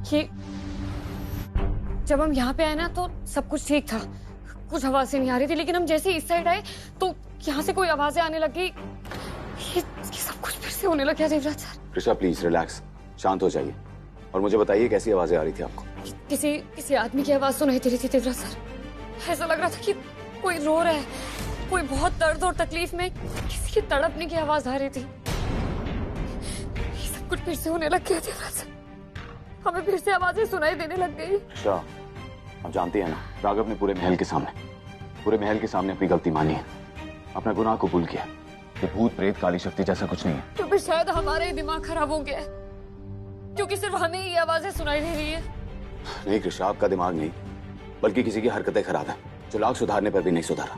कि जब हम यहाँ पे आए ना तो सब कुछ ठीक था, कुछ आवाजें नहीं आ रही थी, लेकिन हम जैसे इस साइड आए तो यहाँ से कोई आवाजें आने लगी। ये सब कुछ फिर से होने लग गया Devraj sir. Krisha please relax, शांत हो जाइए और मुझे बताइए कैसी आवाजें आ रही थी आपको। किसी आदमी की आवाज सुनाई दे रही थी देवराज सर। ऐसा लग रहा था कि कोई रो रहा है, कोई बहुत दर्द और तकलीफ में किसी की तड़पने की आवाज आ रही थी। ये सब कुछ फिर से होने लग गया देवराज सर, हमें फिर से आवाजें सुनाई देने लग गई। कृषा, आप जानती है ना, राघव ने पूरे महल के सामने अपनी गलती मानी है, अपना गुनाह कबूल किया। ये भूत प्रेत काली शक्ति जैसा कुछ नहीं है। तो फिर शायद हमारा ही दिमाग खराब हो गया है, क्योंकि सिर्फ हमें ही ये आवाजें सुनाई दे रही है। नहीं कृषा, आपका दिमाग नहीं, बल्कि किसी की हरकतें खराब है जो लाख सुधारने पर भी नहीं सुधारा।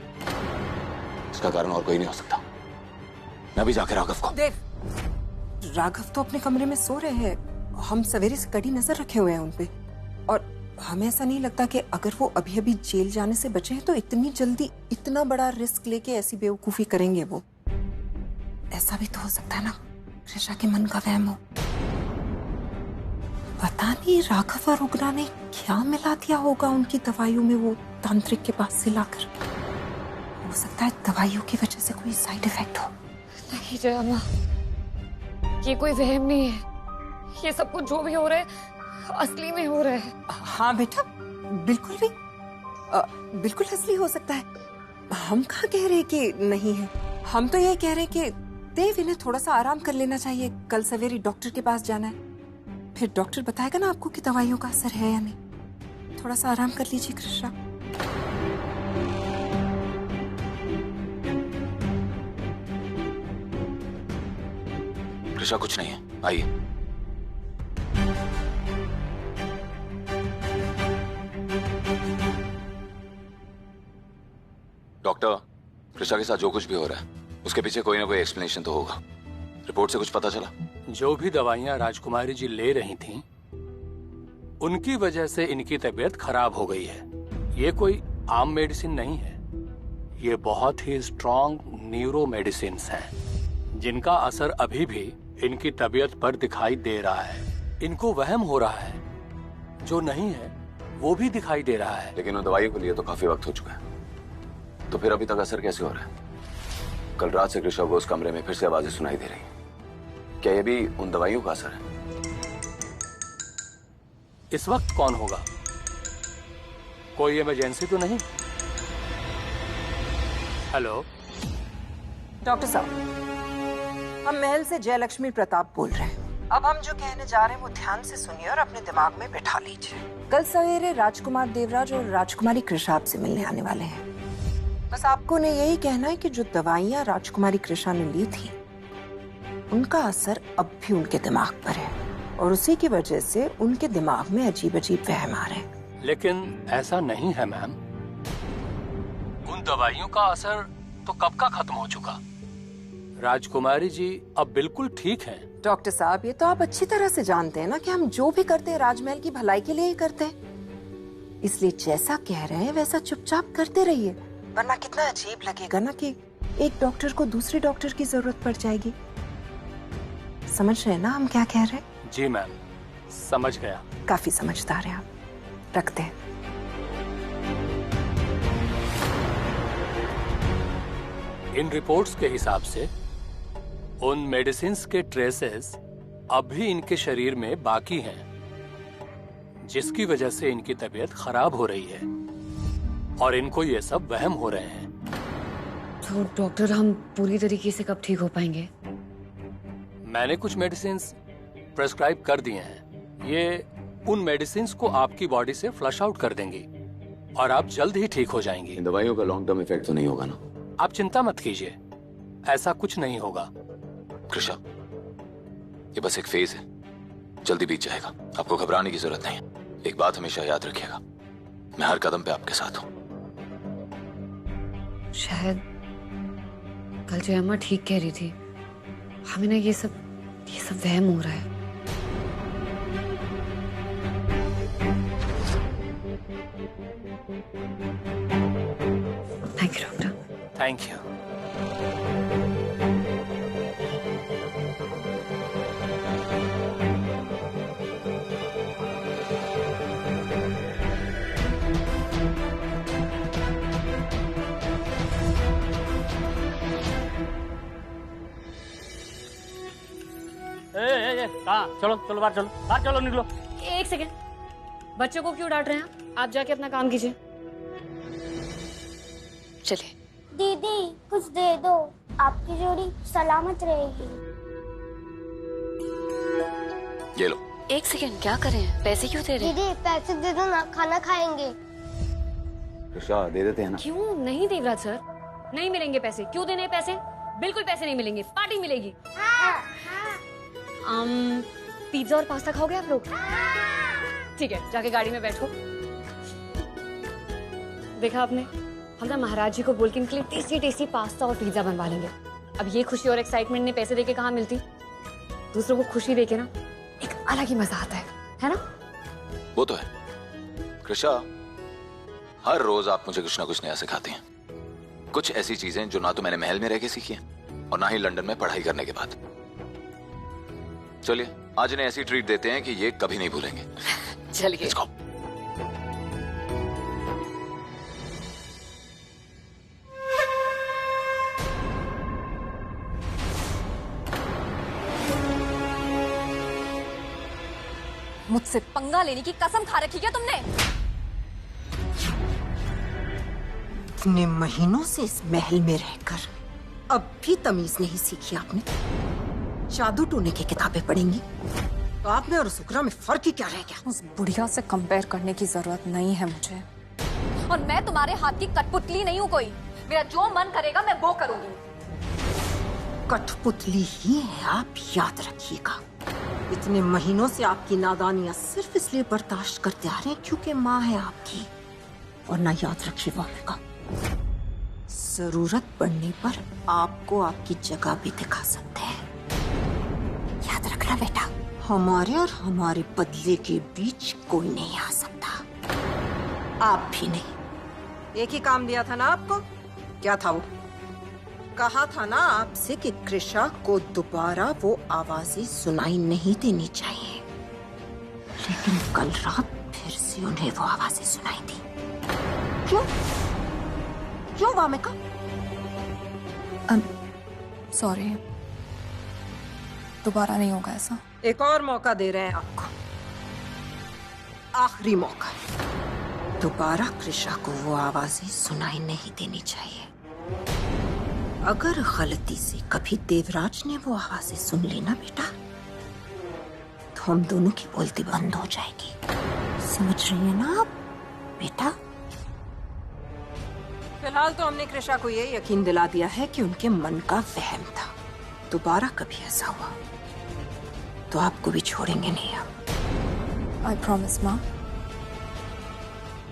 इसका कारण और कोई नहीं हो सकता। मैं भी जाकर राघव को। देव, राघव तो अपने कमरे में सो रहे हैं, हम सवेरे से कड़ी नजर रखे हुए हैं उनपे, और हमें ऐसा नहीं लगता कि अगर वो अभी अभी जेल जाने से बचे हैं तो इतनी जल्दी इतना बड़ा रिस्क लेके ऐसी बेवकूफी करेंगे। वो ऐसा भी तो हो सकता है ना कृषा के मन का वहम हो। पता नहीं राघव और उग्रा ने क्या मिला दिया होगा उनकी दवाइयों में, वो तांत्रिक के पास से लाकर। हो सकता है दवाइयों की वजह से कोई साइड इफेक्ट हो। नहीं जया माँ, ये कोई वहम नहीं है, ये सब कुछ जो भी हो रहा है असली में हो रहा है। हाँ बेटा, बिल्कुल असली हो सकता है। हम कहाँ कह रहे कि नहीं है, हम तो ये कह रहे कि देव इन्हें थोड़ा सा आराम कर लेना चाहिए। कल सवेरे डॉक्टर के पास जाना है, फिर डॉक्टर बताएगा ना आपको कि दवाइयों का असर है या नहीं। थोड़ा सा आराम कर लीजिए कृष्णा। कृषा कुछ नहीं है, आइए। डॉक्टर, कृषा के साथ जो कुछ भी हो रहा है उसके पीछे कोई ना कोई एक्सप्लेनेशन तो होगा। रिपोर्ट से कुछ पता चला? जो भी दवाइयां राजकुमारी जी ले रही थीं, उनकी वजह से इनकी तबीयत खराब हो गई है। ये कोई आम मेडिसिन नहीं है, ये बहुत ही स्ट्रॉन्ग न्यूरो मेडिसिन हैं, जिनका असर अभी भी इनकी तबीयत पर दिखाई दे रहा है। इनको वहम हो रहा है, जो नहीं है वो भी दिखाई दे रहा है। लेकिन उन दवाइयों के लिए तो काफी वक्त हो चुका है, तो फिर अभी तक असर कैसे हो रहा है? कल रात से कृषा को उस कमरे में फिर से आवाजें सुनाई दे रही। क्या ये भी उन दवाइयों का असर है? इस वक्त कौन होगा? कोई इमरजेंसी तो नहीं? हेलो डॉक्टर साहब, हम महल से जयलक्ष्मी प्रताप बोल रहे हैं। अब हम जो कहने जा रहे हैं वो ध्यान से सुनिए और अपने दिमाग में बैठा लीजिए। कल सवेरे राजकुमार देवराज और राजकुमारी कृषा आपसे मिलने आने वाले हैं। बस आपको ने यही कहना है कि जो दवाइयाँ राजकुमारी कृषा ने ली थी उनका असर अब भी उनके दिमाग पर है, और उसी की वजह से उनके दिमाग में अजीब अजीब वहम आ रहे हैं। लेकिन ऐसा नहीं है मैम, उन दवाइयों का असर तो कब का खत्म हो चुका। राजकुमारी जी अब बिल्कुल ठीक हैं। डॉक्टर साहब, ये तो आप अच्छी तरह से जानते हैं ना कि हम जो भी करते हैं राजमहल की भलाई के लिए ही करते हैं। इसलिए जैसा कह रहे हैं वैसा चुपचाप करते रहिए, वरना कितना अजीब लगेगा ना कि एक डॉक्टर को दूसरे डॉक्टर की जरूरत पड़ जाएगी। समझ रहे हैं ना हम क्या कह रहे हैं? जी मैम, समझ गया। काफी समझदार हैं आप। रखते हैं। इन रिपोर्ट्स के हिसाब से उन मेडिसिन्स के ट्रेसेस अब भी इनके शरीर में बाकी हैं, जिसकी वजह से इनकी तबीयत खराब हो रही है और इनको ये सब वहम हो रहे हैं। तो डॉक्टर, हम पूरी तरीके से कब ठीक हो पाएंगे? मैंने कुछ मेडिसिन्स प्रेस्क्राइब कर दिए हैं। ये उन मेडिसिन्स को आपकी बॉडी से फ्लश आउट कर देंगी और आप जल्द ही ठीक हो जाएंगी। इन दवाइयों का लॉन्ग टर्म इफेक्ट तो नहीं होगा ना? आप चिंता मत कीजिए, ऐसा कुछ नहीं होगा। कृषा, ये बस एक फेज है, जल्दी बीत जाएगा। आपको घबराने की जरूरत नहीं है। एक बात हमेशा याद रखिएगा, मैं हर कदम पे आपके साथ हूँ। शायद कल जो अम्मा ठीक कह रही थी, हमें ना ये सब वहम हो रहा है। Thank you doctor. Thank you. कहाँ? चलो चलो बाहर, चलो बाहर, चलो निकलो। एक सेकेंड, बच्चों को क्यों डांट रहे हैं? आप जाके अपना काम कीजिए। चलिए। दीदी कुछ दे दो, आपकी जोड़ी सलामत रहेगी। ये लो। एक सेकेंड, क्या करें? पैसे क्यों दे रहे हैं? दीदी पैसे दे दो ना, खाना खाएंगे। कृषा दे देते हैं ना। क्यों नहीं देवराज सर, नहीं मिलेंगे पैसे। क्यों देने हैं पैसे? बिल्कुल पैसे नहीं मिलेंगे, पार्टी मिलेगी। पिज्जा और पास्ता खाओगे आप लोग? ठीक है, जाके गाड़ी में बैठो। देखा आपने, हम ना महाराज जी को बोल के इनके लिए टेस्टी टेस्टी पास्ता और पिज्जा बनवा लेंगे। अब ये खुशी और एक्साइटमेंट ने पैसे देके कहाँ मिलती? दूसरों को खुशी देके ना एक अलग ही मजा आता है ना? वो तो है। कृषा, हर रोज आप मुझे कुछ ना कुछ नया सिखाती हैं। कुछ ऐसी चीजें जो ना तो मैंने महल में रह के सीखी हैं और ना ही लंदन में पढ़ाई करने के बाद। चलिए आज इन्हें ऐसी ट्रीट देते हैं कि ये कभी नहीं भूलेंगे। चलिए। Let's go. मुझसे पंगा लेने की कसम खा रखी क्या तुमने? इतने महीनों से इस महल में रहकर अब भी तमीज नहीं सीखी आपने। जादू टोने की किताबें पढ़ेंगी तो आप में और सुकरा में फर्क ही क्या रह गया? उस बुढ़िया से कंपेयर करने की जरूरत नहीं है मुझे, और मैं तुम्हारे हाथ की कठपुतली नहीं हूँ कोई। मेरा जो मन करेगा मैं वो करूंगी। कठपुतली ही है आप, याद रखिएगा। इतने महीनों से आपकी नादानियां सिर्फ इसलिए बर्दाश्त करते आ रहे हैं क्योंकि माँ है आपकी। और ना, याद रखिए वामिका, जरूरत पड़ने पर आपको आपकी जगह भी दिखा सकते हैं। याद रखना बेटा, हमारे और हमारे बदले के बीच कोई नहीं आ सकता। आप भी नहीं। एक ही काम दिया था ना आपको, क्या था वो? कहा था ना आपसे कि कृषा को दोबारा वो आवाजें सुनाई नहीं देनी चाहिए, लेकिन कल रात फिर से उन्हें वो आवाजें सुनाई दी। क्यों? क्यों वामिका? सॉरी, दोबारा नहीं होगा ऐसा। एक और मौका दे रहे हैं आपको, आखिरी मौका। दोबारा कृषा को वो आवाजें सुनाई नहीं देनी चाहिए। अगर गलती से कभी देवराज ने वो आवाजें सुन ली ना बेटा, तो हम दोनों की बोलती बंद हो जाएगी। समझ रही है ना आप बेटा? फिलहाल तो हमने कृषा को ये यकीन दिला दिया है कि उनके मन का वहम था। दोबारा कभी ऐसा हुआ तो आपको भी छोड़ेंगे नहीं हम। आई प्रॉमिस माँ,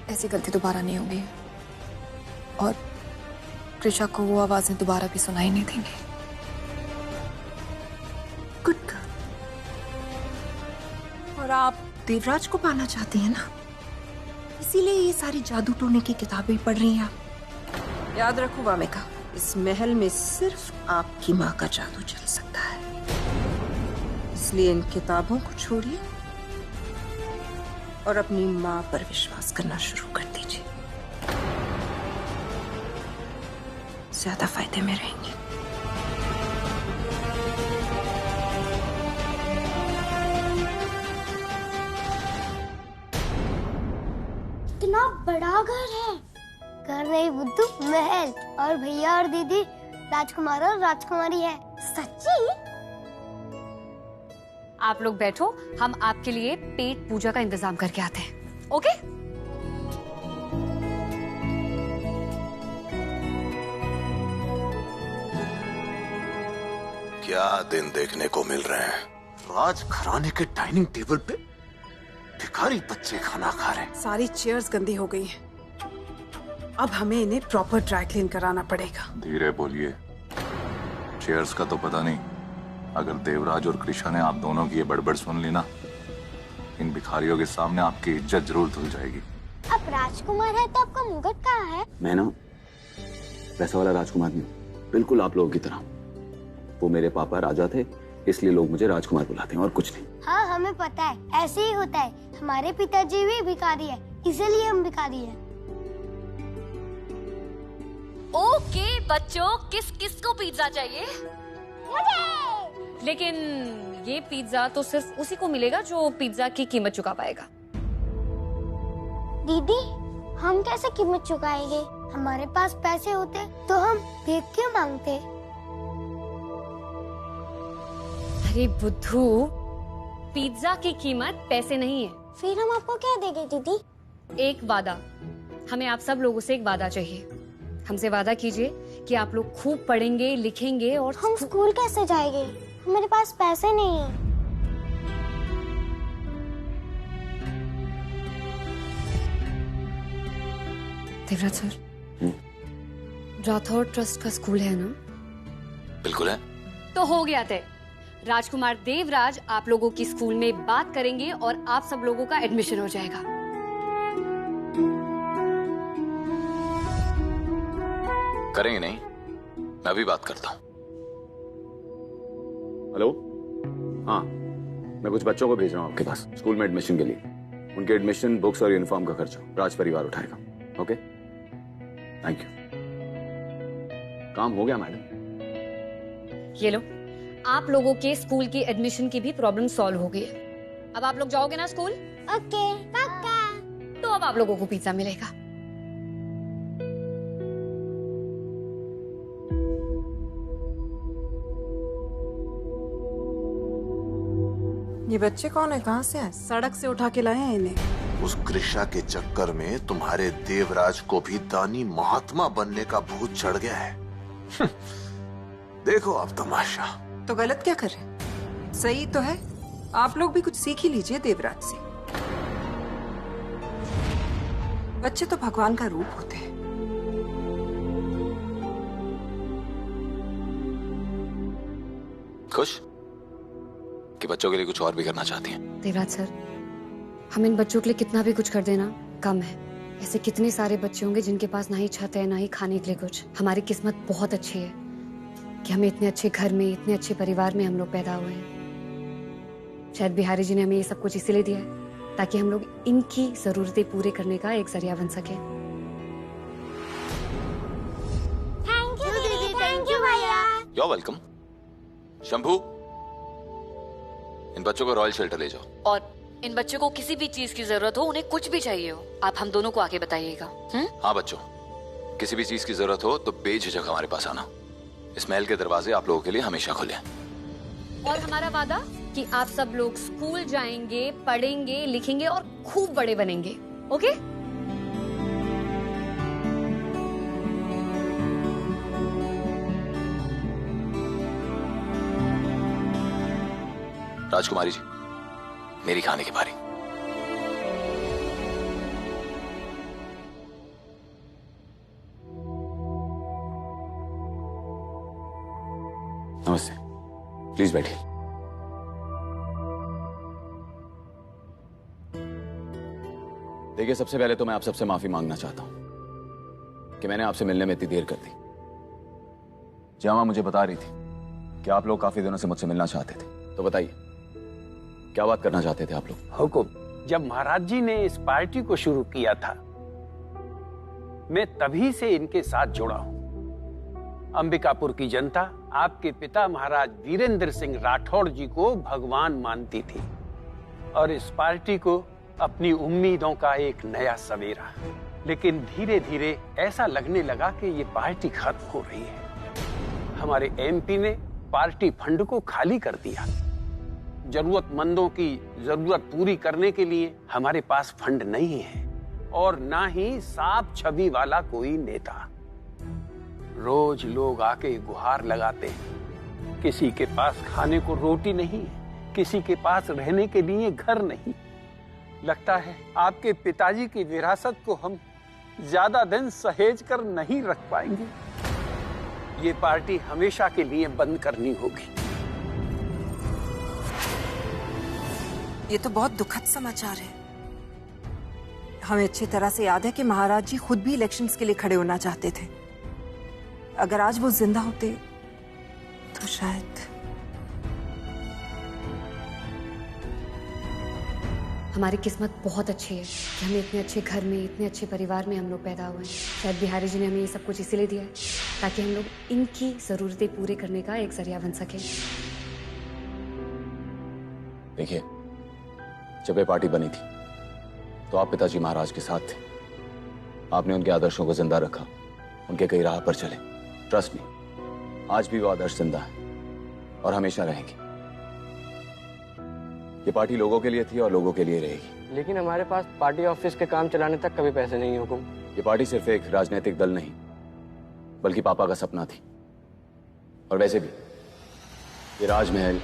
ऐसी गलती दोबारा नहीं होगी, और कृषा को वो आवाजें दोबारा भी सुनाई नहीं देंगी। Good girl. और आप देवराज को पाना चाहते हैं ना, इसीलिए ये सारी जादू टोने की किताबें पढ़ रही हैं आप। याद रखो वामिका, इस महल में सिर्फ आपकी माँ का जादू चल सकता है, इसलिए इन किताबों को छोड़िए और अपनी माँ पर विश्वास करना शुरू कर दीजिए। ज्यादा फायदे में रहेंगे। इतना बड़ा घर है। घर नहीं बुद्धू, महल। और भैया और दीदी राजकुमार और राजकुमारी है। सच्ची? आप लोग बैठो, हम आपके लिए पेट पूजा का इंतजाम करके आते हैं। ओके? क्या दिन देखने को मिल रहे हैं? राजघराने के डाइनिंग टेबल पे भिखारी बच्चे खाना खा रहे हैं। सारी चेयर्स गंदी हो गई हैं। अब हमें इन्हें प्रॉपर ड्राई क्लीन कराना पड़ेगा। धीरे बोलिए, चेयर्स का तो पता नहीं, अगर देवराज और कृषा ने आप दोनों की ये बड़बड़ सुन ली ना, इन भिखारियों के सामने आपकी इज्जत जरूर धुल जाएगी। अब राजकुमार है तो आपका मुकुट कहाँ है? मैं ना वैसा वाला राजकुमार नहीं, बिल्कुल आप लोगों की तरह। वो मेरे पापा राजा थे, इसलिए लोग मुझे राजकुमार बुलाते हैं और कुछ नहीं। हाँ हमें पता है, ऐसे ही होता है। हमारे पिताजी भी भिखारी है, इसीलिए हम भिखारी हैं। ओके बच्चों, किस किस को पिज्जा चाहिए? मुझे। लेकिन ये पिज्जा तो सिर्फ उसी को मिलेगा जो पिज्जा की कीमत चुका पाएगा। दीदी, हम कैसे कीमत चुकाएंगे? हमारे पास पैसे होते तो हम भीख क्यों मांगते? अरे बुद्धू, पिज्जा की कीमत पैसे नहीं है। फिर हम आपको क्या देंगे दीदी? एक वादा। हमें आप सब लोगों से एक वादा चाहिए। हमसे वादा कीजिए कि आप लोग खूब पढ़ेंगे, लिखेंगे और हम स्कूल कैसे जाएंगे? हमारे पास पैसे नहीं है। देवराज सर, राठौड़ ट्रस्ट का स्कूल है ना? बिल्कुल है। तो हो गया तय। राजकुमार देवराज आप लोगों की स्कूल में बात करेंगे और आप सब लोगों का एडमिशन हो जाएगा। करेंगे नहीं, मैं भी बात करता हूँ। हेलो, हाँ, मैं कुछ बच्चों को भेज रहा हूँ आपके पास स्कूल में एडमिशन के लिए। उनके एडमिशन, बुक्स और यूनिफॉर्म का खर्चा राज परिवार उठाएगा। Okay, thank you. काम हो गया मैडम। ये लो, आप लोगों के स्कूल की एडमिशन की भी प्रॉब्लम सॉल्व हो गई है। अब आप लोग जाओगे ना स्कूल? ओके पापा। तो अब आप लोगों को पिज्जा मिलेगा। ये बच्चे कौन है? कहाँ से आए? सड़क से उठा के लाए हैं इन्हें। उस कृषा के चक्कर में तुम्हारे देवराज को भी दानी महात्मा बनने का भूत चढ़ गया है। देखो अब तमाशा। तो गलत क्या कर रहे? सही तो है। आप लोग भी कुछ सीख ही लीजिए देवराज से। बच्चे तो भगवान का रूप होते हैं। खुश कि बच्चों के लिए कुछ और भी करना चाहती हैं? देवराज सर, हम इन बच्चों के लिए कितना भी कुछ कर देना कम है। ऐसे कितने सारे बच्चे होंगे जिनके पास ना ही छत है, ना ही खाने के लिए कुछ। हमारी किस्मत बहुत अच्छी है कि हमें इतने अच्छे घर में, इतने अच्छे परिवार में हम लोग पैदा हुए हैं। शायद बिहारी जी ने हमें ये सब कुछ इसीलिए दिया है ताकि हम लोग इनकी जरूरतें पूरे करने का एक जरिया बन सके। थैंक यू दीदी, थैंक यू भैया। You are welcome. शंभू, इन बच्चों को रॉयल शेल्टर ले जाओ। और इन बच्चों को किसी भी चीज की जरूरत हो, उन्हें कुछ भी चाहिए हो, आप हम दोनों को आके बताइएगा। हाँ बच्चों, किसी भी चीज की जरूरत हो तो बेझिझक हमारे पास आना। इस महल के दरवाजे आप लोगों के लिए हमेशा खुले हैं। और हमारा वादा कि आप सब लोग स्कूल जाएंगे, पढ़ेंगे, लिखेंगे और खूब बड़े बनेंगे। ओके? राजकुमारी जी, मेरी खाने की बारी। नमस्ते, प्लीज बैठिए। देखिए, सबसे पहले तो मैं आप सबसे माफी मांगना चाहता हूं कि मैंने आपसे मिलने में इतनी देर कर दी। जामा मुझे बता रही थी कि आप लोग काफी दिनों से मुझसे मिलना चाहते थे, तो बताइए क्या बात करना चाहते थे आप लोग? हुकुम, जब महाराज जी ने इस पार्टी को शुरू किया था, मैं तभी से इनके साथ जुड़ा हूं। अंबिकापुर की जनता आपके पिता महाराज वीरेंद्र सिंह राठौड़ जी को भगवान मानती थी और इस पार्टी को अपनी उम्मीदों का एक नया सवेरा। लेकिन धीरे धीरे ऐसा लगने लगा कि ये पार्टी खत्म हो रही है। हमारे एमपी ने पार्टी फंड को खाली कर दिया। जरूरतमंदों की जरूरत पूरी करने के लिए हमारे पास फंड नहीं है और ना ही साफ छवि वाला कोई नेता। रोज लोग आके गुहार लगाते हैं। किसी के पास खाने को रोटी नहीं है, किसी के पास रहने के लिए घर नहीं। लगता है आपके पिताजी की विरासत को हम ज्यादा दिन सहेज कर नहीं रख पाएंगे। ये पार्टी हमेशा के लिए बंद करनी होगी। ये तो बहुत दुखद समाचार है। हमें अच्छी तरह से याद है कि महाराज जी खुद भी इलेक्शंस के लिए खड़े होना चाहते थे। अगर आज वो जिंदा होते तो शायद। हमारी किस्मत बहुत अच्छी है कि हमें इतने अच्छे घर में, इतने अच्छे परिवार में हम लोग पैदा हुए हैं। शायद बिहारी जी ने हमें ये सब कुछ इसीलिए दिया है ताकि हम लोग इनकी जरूरतें पूरे करने का एक जरिया बन सके। देखिए, जब ये पार्टी बनी थी तो आप पिताजी महाराज के साथ थे। आपने उनके आदर्शों को जिंदा रखा, उनके कई राह पर चले। ट्रस्ट मी, आज भी वो आदर्श जिंदा है और हमेशा रहेंगे। ये पार्टी लोगों के लिए थी और लोगों के लिए रहेगी। लेकिन हमारे पास पार्टी ऑफिस के काम चलाने तक कभी पैसे नहीं है हुकुम। ये पार्टी सिर्फ एक राजनीतिक दल नहीं, बल्कि पापा का सपना थी। और वैसे भी ये राजमहल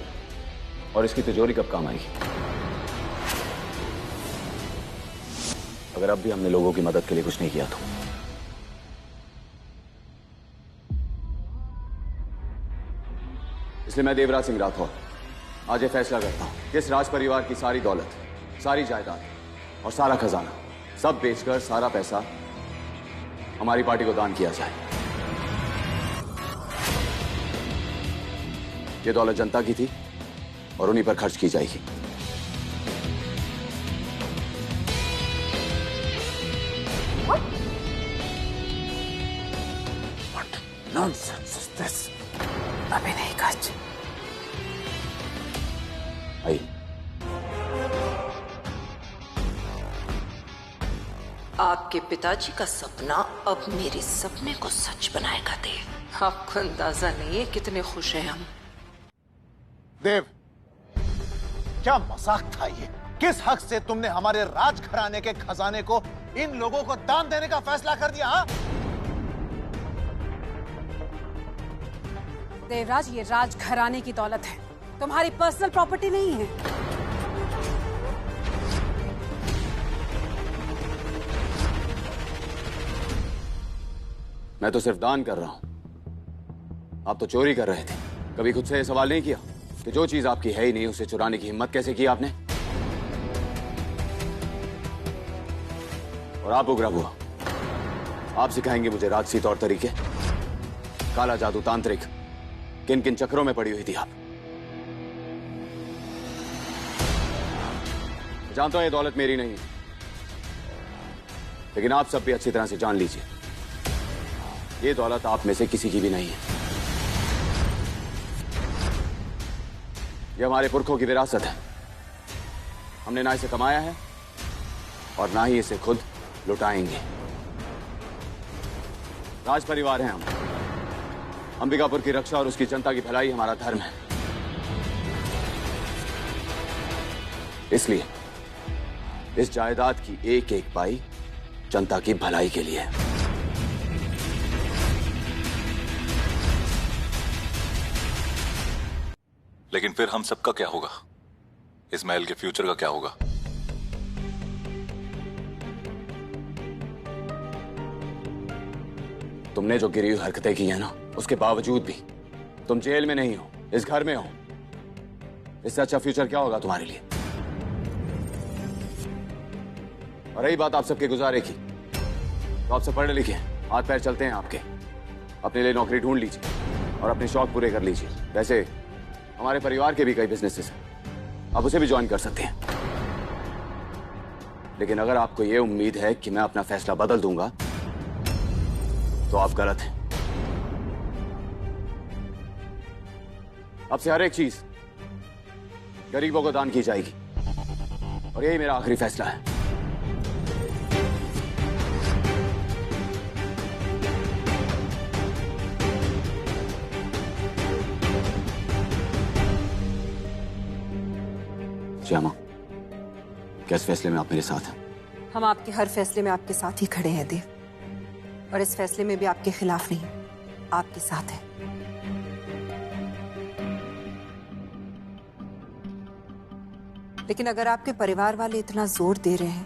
और इसकी तिजोरी कब काम आएगी? अगर अब भी हमने लोगों की मदद के लिए कुछ नहीं किया तो। इसलिए मैं देवराज सिंह राठौर आज ये फैसला करता हूं कि इस राज परिवार की सारी दौलत, सारी जायदाद और सारा खजाना सब बेचकर सारा पैसा हमारी पार्टी को दान किया जाए। ये दौलत जनता की थी और उन्हीं पर खर्च की जाएगी। What nonsense is this? अभी नहीं खर्च। आइए। आपके पिताजी का सपना अब मेरे सपने को सच बनाएगा देव। आपको अंदाजा नहीं है कितने खुश हैं हम। देव, क्या मजाक था ये? किस हक से तुमने हमारे राजघराने के खजाने को इन लोगों को दान देने का फैसला कर दिया? हा? देवराज, ये राजघराने की दौलत है, तुम्हारी पर्सनल प्रॉपर्टी नहीं है। मैं तो सिर्फ दान कर रहा हूं, आप तो चोरी कर रहे थे। कभी खुद से यह सवाल नहीं किया कि जो चीज आपकी है ही नहीं उसे चुराने की हिम्मत कैसे की आपने? और आप उग्रा बुआ, आप सिखाएंगे मुझे राजसी तौर तरीके? काला जादू, तांत्रिक, किन किन चक्रों में पड़ी हुई थी आप? जानता हूं ये दौलत मेरी नहीं, लेकिन आप सब भी अच्छी तरह से जान लीजिए, ये दौलत आप में से किसी की भी नहीं है। ये हमारे पुरखों की विरासत है। हमने ना इसे कमाया है और ना ही इसे खुद लुटाएंगे। राज परिवार हैं हम। अंबिकापुर की रक्षा और उसकी जनता की भलाई हमारा धर्म है। इसलिए इस जायदाद की एक एक पाई जनता की भलाई के लिए है। लेकिन फिर हम सबका क्या होगा? इस महल के फ्यूचर का क्या होगा? तुमने जो गिरी हुई हरकतें की है ना, उसके बावजूद भी तुम जेल में नहीं हो, इस घर में हो। इससे अच्छा फ्यूचर क्या होगा तुम्हारे लिए? और रही बात आप सबके गुजारे की, तो आप सब पढ़े लिखे हैं, हाथ पैर चलते हैं आपके। अपने लिए नौकरी ढूंढ लीजिए और अपने शौक पूरे कर लीजिए। वैसे हमारे परिवार के भी कई बिजनेसेस हैं, आप उसे भी ज्वाइन कर सकते हैं। लेकिन अगर आपको यह उम्मीद है कि मैं अपना फैसला बदल दूंगा तो आप गलत हैं। अब से हर एक चीज गरीबों को दान की जाएगी और यही मेरा आखिरी फैसला है। श्यामा, क्या इस फैसले में आप मेरे साथ हैं? हम आपके हर फैसले में आपके साथ ही खड़े हैं देव, और इस फैसले में भी आपके खिलाफ नहीं, आपके साथ है। लेकिन अगर आपके परिवार वाले इतना जोर दे रहे हैं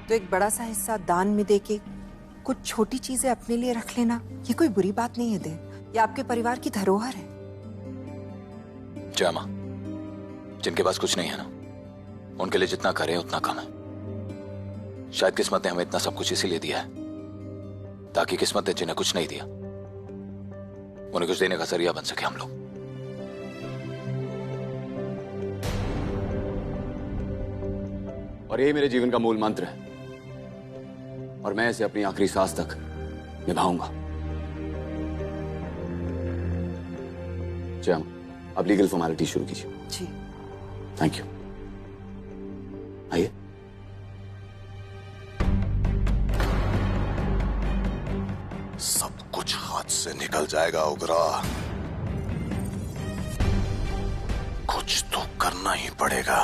तो एक बड़ा सा हिस्सा दान में देके कुछ छोटी चीजें अपने लिए रख लेना, ये कोई बुरी बात नहीं है देव। ये आपके परिवार की धरोहर है। श्यामा, जिनके पास कुछ नहीं है ना, उनके लिए जितना करें उतना कम है। शायद किस्मत ने हमें इतना सब कुछ इसीलिए दिया है ताकि किस्मत ने जिन्हें कुछ नहीं दिया उन्हें कुछ देने का जरिया बन सके हम लोग। और यही मेरे जीवन का मूल मंत्र है और मैं इसे अपनी आखिरी सांस तक निभाऊंगा। श्याम, अब लीगल फॉर्मेलिटी शुरू कीजिए। जी। Thank you. आइए। सब कुछ हाथ से निकल जाएगा उग्रा, कुछ तो करना ही पड़ेगा।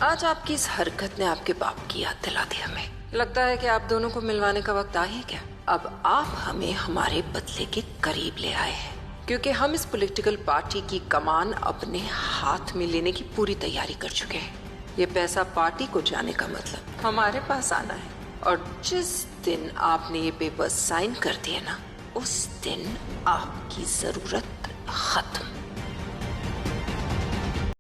आज आपकी इस हरकत ने आपके बाप की याद दिला दी हमें। लगता है कि आप दोनों को मिलवाने का वक्त आ ही गया। अब आप हमें हमारे बदले के करीब ले आए हैं, क्योंकि हम इस पॉलिटिकल पार्टी की कमान अपने हाथ में लेने की पूरी तैयारी कर चुके हैं। ये पैसा पार्टी को जाने का मतलब हमारे पास आना है, और जिस दिन आपने ये पेपर साइन कर दिए ना, उस दिन आपकी जरूरत खत्म।